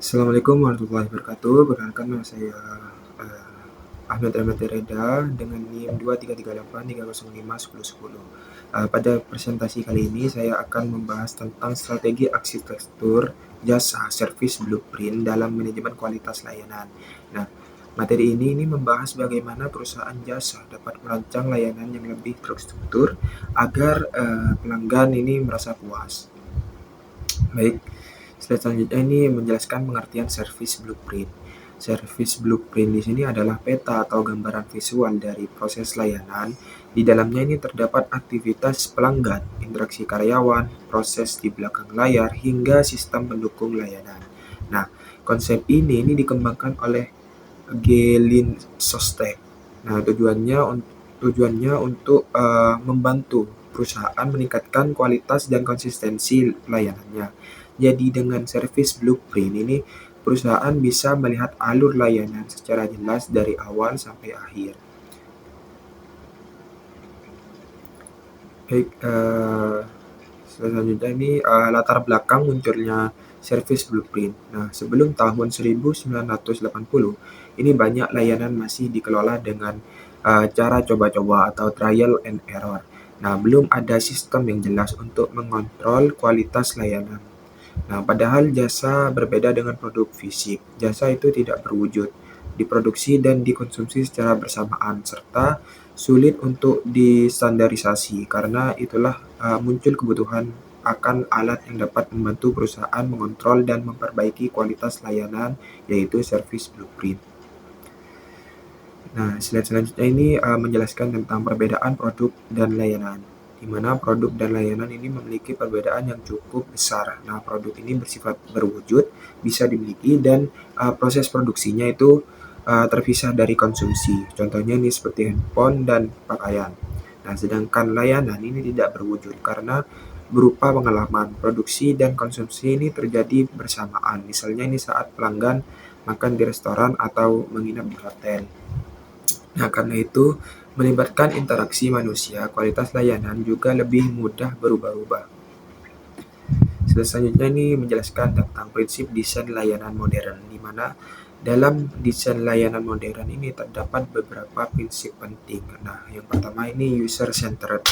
Assalamualaikum warahmatullahi wabarakatuh. Perkenalkan nama saya Ahmad Rahmati Reda dengan NIM 2338305101. Pada presentasi kali ini saya akan membahas tentang strategi arsitektur jasa service blueprint dalam manajemen kualitas layanan. Nah, materi ini membahas bagaimana perusahaan jasa dapat merancang layanan yang lebih terstruktur agar pelanggan ini merasa puas. Baik, slide selanjutnya ini menjelaskan pengertian service blueprint. Service blueprint di sini adalah peta atau gambaran visual dari proses layanan. Di dalamnya ini terdapat aktivitas pelanggan, interaksi karyawan, proses di belakang layar, hingga sistem pendukung layanan. Nah, konsep ini dikembangkan oleh Gelin Sostek. Nah, tujuannya untuk membantu perusahaan meningkatkan kualitas dan konsistensi layanannya. Jadi dengan service blueprint ini perusahaan bisa melihat alur layanan secara jelas dari awal sampai akhir. Baik, selanjutnya ini latar belakang munculnya service blueprint. Nah, sebelum tahun 1980, ini banyak layanan masih dikelola dengan cara coba-coba atau trial and error. Nah, belum ada sistem yang jelas untuk mengontrol kualitas layanan. Nah, padahal jasa berbeda dengan produk fisik. Jasa itu tidak berwujud, diproduksi dan dikonsumsi secara bersamaan, serta sulit untuk distandarisasi. Karena itulah muncul kebutuhan akan alat yang dapat membantu perusahaan mengontrol dan memperbaiki kualitas layanan, yaitu service blueprint. Nah, slide selanjutnya ini menjelaskan tentang perbedaan produk dan layanan, di mana produk dan layanan ini memiliki perbedaan yang cukup besar. Nah, produk ini bersifat berwujud, bisa dimiliki, dan proses produksinya itu terpisah dari konsumsi. Contohnya ini seperti handphone dan pakaian. Nah, sedangkan layanan ini tidak berwujud karena berupa pengalaman, produksi, dan konsumsi ini terjadi bersamaan. Misalnya ini saat pelanggan makan di restoran atau menginap di hotel. Nah, karena itu, melibatkan interaksi manusia, kualitas layanan juga lebih mudah berubah-ubah. Selanjutnya ini menjelaskan tentang prinsip desain layanan modern, di mana dalam desain layanan modern ini terdapat beberapa prinsip penting. Nah, yang pertama ini user-centered,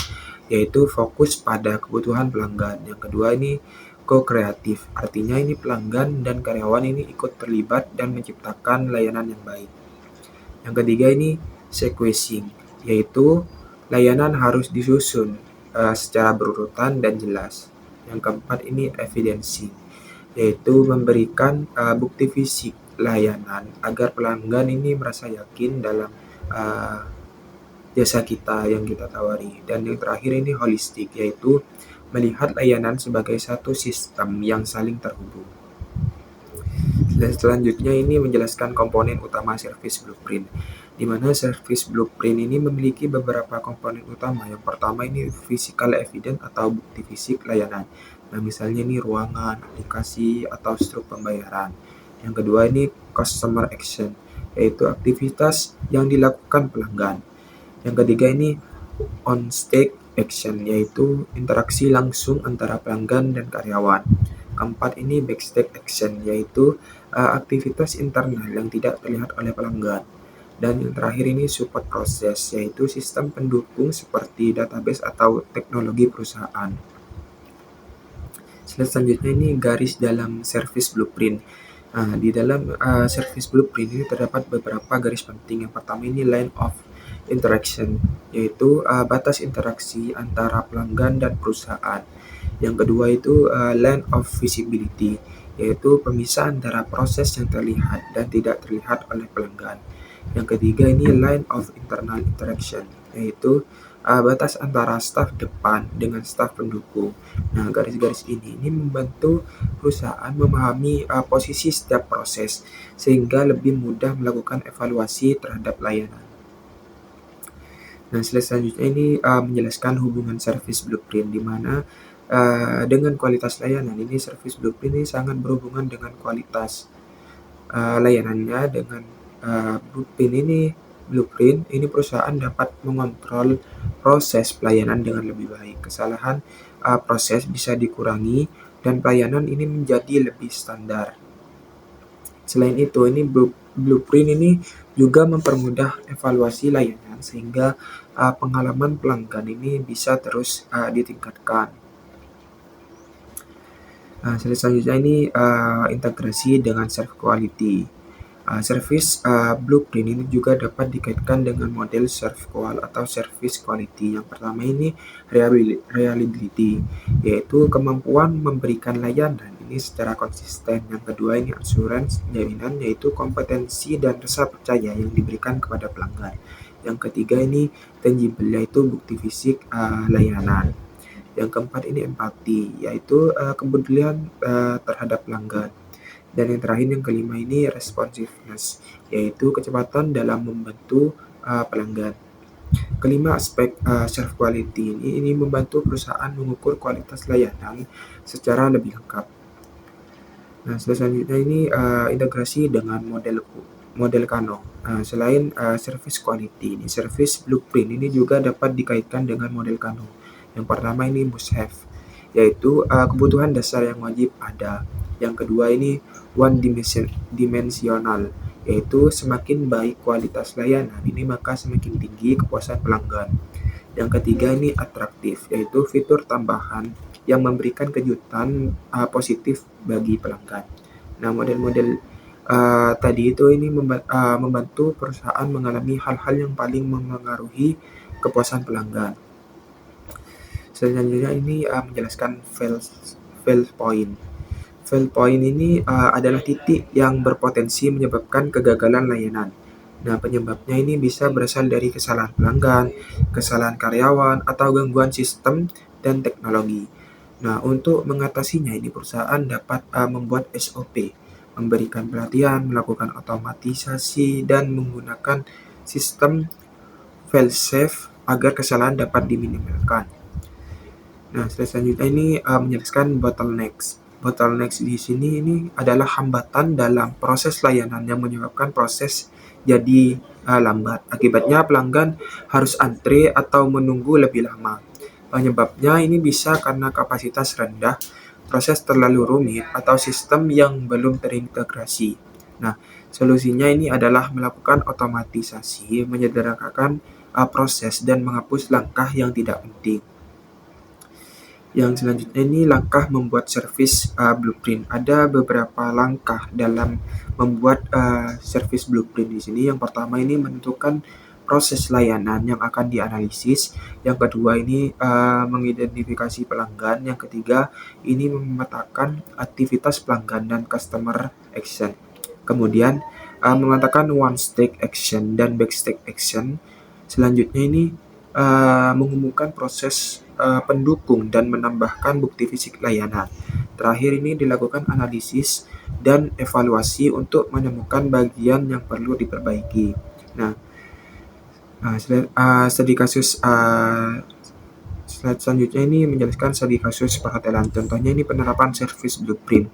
yaitu fokus pada kebutuhan pelanggan. Yang kedua ini co-kreatif, artinya ini pelanggan dan karyawan ini ikut terlibat dan menciptakan layanan yang baik. Yang ketiga ini sequencing, yaitu layanan harus disusun secara berurutan dan jelas. Yang keempat ini evidensi, yaitu memberikan bukti fisik layanan agar pelanggan ini merasa yakin dalam jasa kita yang kita tawari. Dan yang terakhir ini holistik, yaitu melihat layanan sebagai satu sistem yang saling terhubung. Dan selanjutnya ini menjelaskan komponen utama service blueprint, di mana service blueprint ini memiliki beberapa komponen utama. Yang pertama ini physical evidence atau bukti fisik layanan. Nah, misalnya ini ruangan, aplikasi, atau struk pembayaran. Yang kedua ini customer action, yaitu aktivitas yang dilakukan pelanggan. Yang ketiga ini on-stage action, yaitu interaksi langsung antara pelanggan dan karyawan. Keempat ini backstage action, yaitu aktivitas internal yang tidak terlihat oleh pelanggan. Dan yang terakhir ini support proses, yaitu sistem pendukung seperti database atau teknologi perusahaan. Selanjutnya ini garis dalam service blueprint. Di dalam service blueprint ini terdapat beberapa garis penting. Yang pertama ini line of interaction, yaitu batas interaksi antara pelanggan dan perusahaan. Yang kedua itu line of visibility, yaitu pemisah antara proses yang terlihat dan tidak terlihat oleh pelanggan. Yang ketiga ini line of internal interaction, yaitu batas antara staf depan dengan staf pendukung. Nah, garis-garis ini membantu perusahaan memahami posisi setiap proses sehingga lebih mudah melakukan evaluasi terhadap layanan. Nah, selanjutnya ini menjelaskan hubungan service blueprint, di mana dengan kualitas layanan ini service blueprint ini sangat berhubungan dengan kualitas layanannya. Dengan blueprint ini perusahaan dapat mengontrol proses pelayanan dengan lebih baik. Kesalahan proses bisa dikurangi dan pelayanan ini menjadi lebih standar. Selain itu, ini blueprint ini juga mempermudah evaluasi layanan sehingga pengalaman pelanggan ini bisa terus ditingkatkan. Selanjutnya ini integrasi dengan self quality. Service blueprint ini juga dapat dikaitkan dengan model serve qual atau service quality. Yang pertama ini reliability, yaitu kemampuan memberikan layanan ini secara konsisten. Yang kedua ini assurance, jaminan, yaitu kompetensi dan rasa percaya yang diberikan kepada pelanggan. Yang ketiga ini tangible, yaitu bukti fisik layanan. Yang keempat ini empati, yaitu kepedulian terhadap pelanggan. Dan yang terakhir yang kelima ini responsiveness, yaitu kecepatan dalam membantu pelanggan. Kelima aspek self quality ini membantu perusahaan mengukur kualitas layanan secara lebih lengkap. Nah, selanjutnya ini integrasi dengan model Kano. Selain service quality, ini service blueprint ini juga dapat dikaitkan dengan model Kano. Yang pertama ini must have, yaitu kebutuhan dasar yang wajib ada. Yang kedua ini one dimensional, yaitu semakin baik kualitas layanan ini maka semakin tinggi kepuasan pelanggan. Yang ketiga ini atraktif, yaitu fitur tambahan yang memberikan kejutan positif bagi pelanggan. Nah, model-model tadi itu ini membantu perusahaan mengalami hal-hal yang paling memengaruhi kepuasan pelanggan. Selanjutnya ini menjelaskan fail point. Fail point ini adalah titik yang berpotensi menyebabkan kegagalan layanan. Nah, penyebabnya ini bisa berasal dari kesalahan pelanggan, kesalahan karyawan, atau gangguan sistem dan teknologi. Nah, untuk mengatasinya ini perusahaan dapat membuat SOP, memberikan pelatihan, melakukan otomatisasi, dan menggunakan sistem fail safe agar kesalahan dapat diminimalkan. Nah, selanjutnya ini menjelaskan bottlenecks. Bottlenecks di sini ini adalah hambatan dalam proses layanan yang menyebabkan proses jadi lambat. Akibatnya pelanggan harus antre atau menunggu lebih lama. Penyebabnya ini bisa karena kapasitas rendah, proses terlalu rumit, atau sistem yang belum terintegrasi. Nah, solusinya ini adalah melakukan otomatisasi, menyederhanakan proses, dan menghapus langkah yang tidak penting. Yang selanjutnya ini langkah membuat service blueprint. Ada beberapa langkah dalam membuat service blueprint di sini. Yang pertama ini menentukan proses layanan yang akan dianalisis. Yang kedua ini mengidentifikasi pelanggan. Yang ketiga ini memetakan aktivitas pelanggan dan customer action. Kemudian memetakan one step action dan back step action. Selanjutnya ini mengumumkan proses pendukung dan menambahkan bukti fisik layanan. Terakhir ini dilakukan analisis dan evaluasi untuk menemukan bagian yang perlu diperbaiki. Nah, studi kasus slide selanjutnya ini menjelaskan studi kasus perhotelan. Contohnya ini penerapan service blueprint,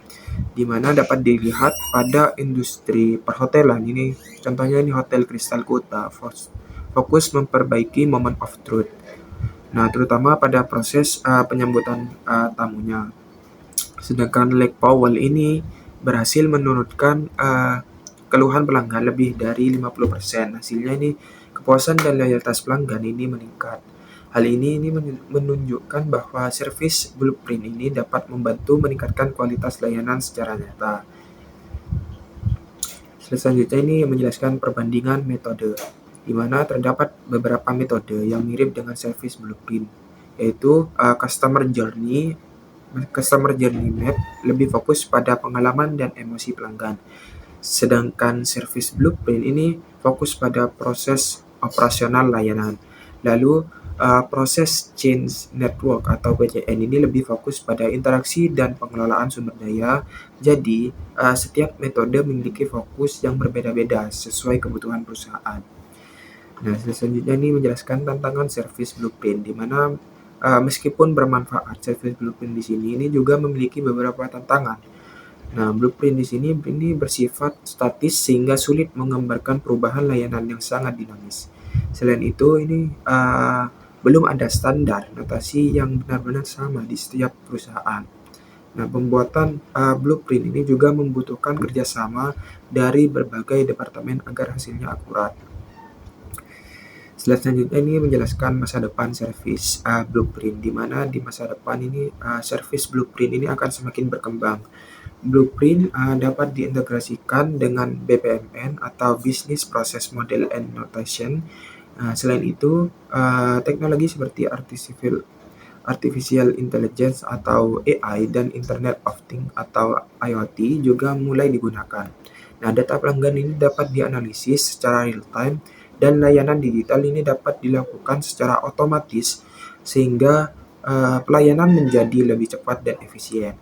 di mana dapat dilihat pada industri perhotelan. Ini contohnya ini Hotel Crystal Kota, fokus memperbaiki moment of truth. Nah, terutama pada proses penyambutan tamunya. Sedangkan Lake Powell ini berhasil menurunkan keluhan pelanggan lebih dari 50%. Hasilnya ini kepuasan dan loyalitas pelanggan ini meningkat. Hal ini menunjukkan bahwa service blueprint ini dapat membantu meningkatkan kualitas layanan secara nyata. Selanjutnya ini menjelaskan perbandingan metode, di mana terdapat beberapa metode yang mirip dengan service blueprint, yaitu customer journey map lebih fokus pada pengalaman dan emosi pelanggan. Sedangkan service blueprint ini fokus pada proses operasional layanan. Lalu proses change network atau PCN ini lebih fokus pada interaksi dan pengelolaan sumber daya. Jadi setiap metode memiliki fokus yang berbeda-beda sesuai kebutuhan perusahaan. Nah, selanjutnya ini menjelaskan tantangan service blueprint, di mana meskipun bermanfaat, service blueprint di sini ini juga memiliki beberapa tantangan. Nah, blueprint di sini ini bersifat statis sehingga sulit menggambarkan perubahan layanan yang sangat dinamis. Selain itu, ini belum ada standar notasi yang benar-benar sama di setiap perusahaan. Nah, pembuatan blueprint ini juga membutuhkan kerjasama dari berbagai departemen agar hasilnya akurat. Slide selanjutnya ini menjelaskan masa depan servis blueprint, di mana di masa depan ini servis blueprint ini akan semakin berkembang. Blueprint dapat diintegrasikan dengan BPMN atau Business Process Model and Notation. Selain itu, teknologi seperti Artificial Intelligence atau AI dan Internet of Things atau IoT juga mulai digunakan. Nah, data pelanggan ini dapat dianalisis secara real time dan layanan digital ini dapat dilakukan secara otomatis sehingga pelayanan menjadi lebih cepat dan efisien.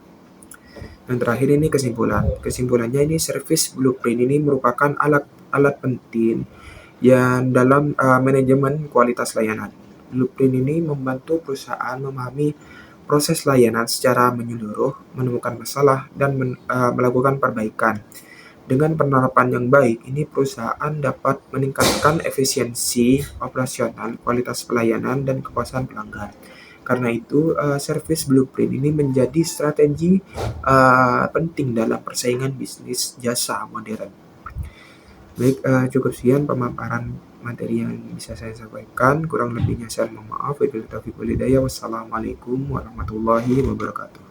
Dan terakhir ini kesimpulan. Kesimpulannya ini service blueprint ini merupakan alat penting yang dalam manajemen kualitas layanan. Blueprint ini membantu perusahaan memahami proses layanan secara menyeluruh, menemukan masalah, dan melakukan perbaikan. Dengan penerapan yang baik, ini perusahaan dapat meningkatkan efisiensi operasional, kualitas pelayanan, dan kepuasan pelanggan. Karena itu, service blueprint ini menjadi strategi penting dalam persaingan bisnis jasa modern. Baik, cukup sekian pemaparan materi yang bisa saya sampaikan. Kurang lebihnya saya mohon maaf. Wabillahi taufiq wal hidayah. Wassalamualaikum warahmatullahi wabarakatuh.